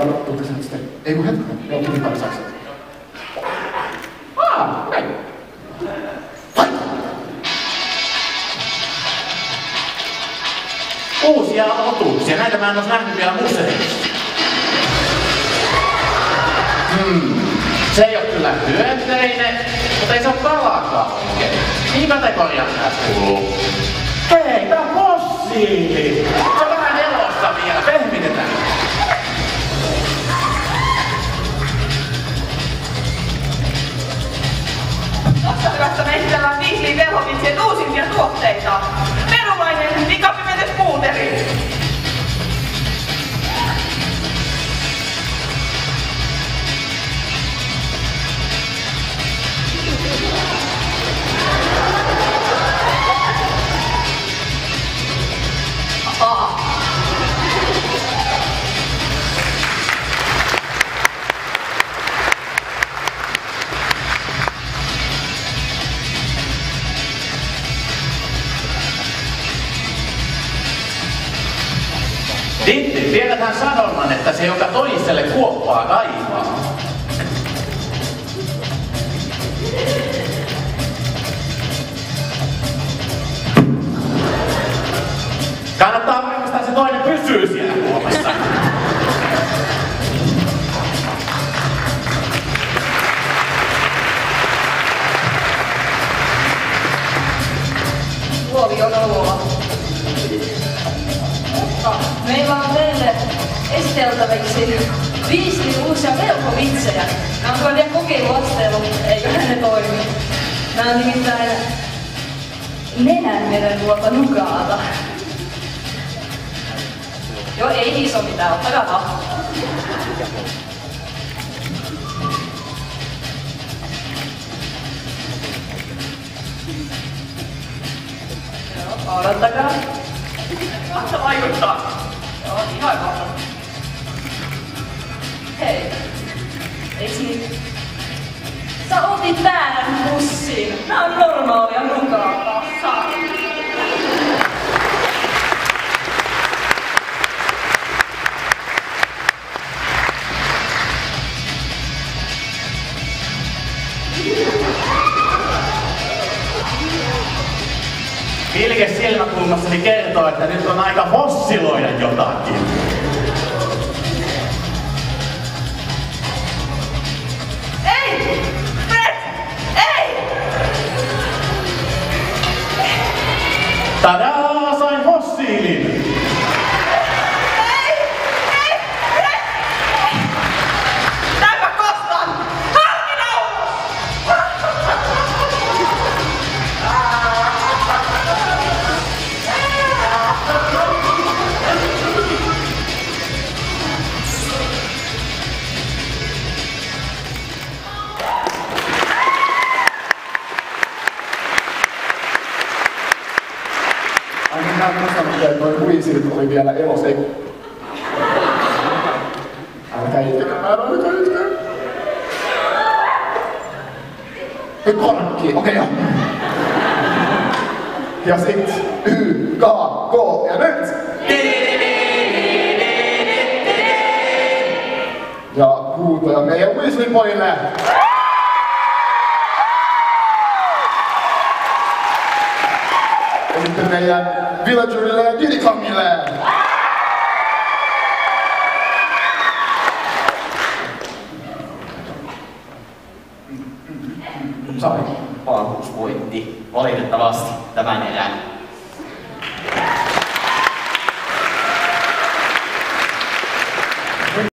totesin, että sitten, ei kun hetkinen, joo, tuli pari saksaa. Näin. Uusia otuuksia, näitä mä en ois nähnyt vielä museossa. Se ei oo kyllä hyönteinen, mutta ei se oo kalakauke. Mihin kategoriaan tää kuuluu? Hei, tää on fossiili! Se on vähän elossa vielä, pehmitetään. Tossa me esitellään Disney Velhovitsien uusimpia tuotteita. Perumainen vikapimetes puuteri. Tiedetään sanonnan, että se joka toiselle kuoppaa kaivaa. Kannattaa varmistaa, se toinen pysyy siellä kuopassa. Luovi on oloa. Meillä on teille esiteltäviksi 5 uusia velhovitsejä. Nämä on kyllä vielä kokeiluasteella, mutta eikä ne toimi. Nämä on nimittäin nenänmerenluota nukaata. Joo, ei iso mitään, ottakaa vaan. Joo, odottakaa. Kohta vaikuttaa. Joo, ihan kohta. Hei, eiks niin? Sä otit väärän bussin. Nää on normaalia nukaata. Pilke silmäkulmassani kertoo, että nyt on aika fossiloida jotakin. Ei! Fred! Ei! Tadaa! Sain fossiilin! Ainakin mä en muistanut, että toi huisilit oli vielä elossa. Ei kun... Älkää itkekö. Nyt korkki, okei joo. Ja sit Y, K, K ja nyt! Ja huutoja meidän Weasley pojille! Ja sitten meidän Villagerille ja Didicomille! Sari, pahuusvoitti. Valitettavasti tämän erään.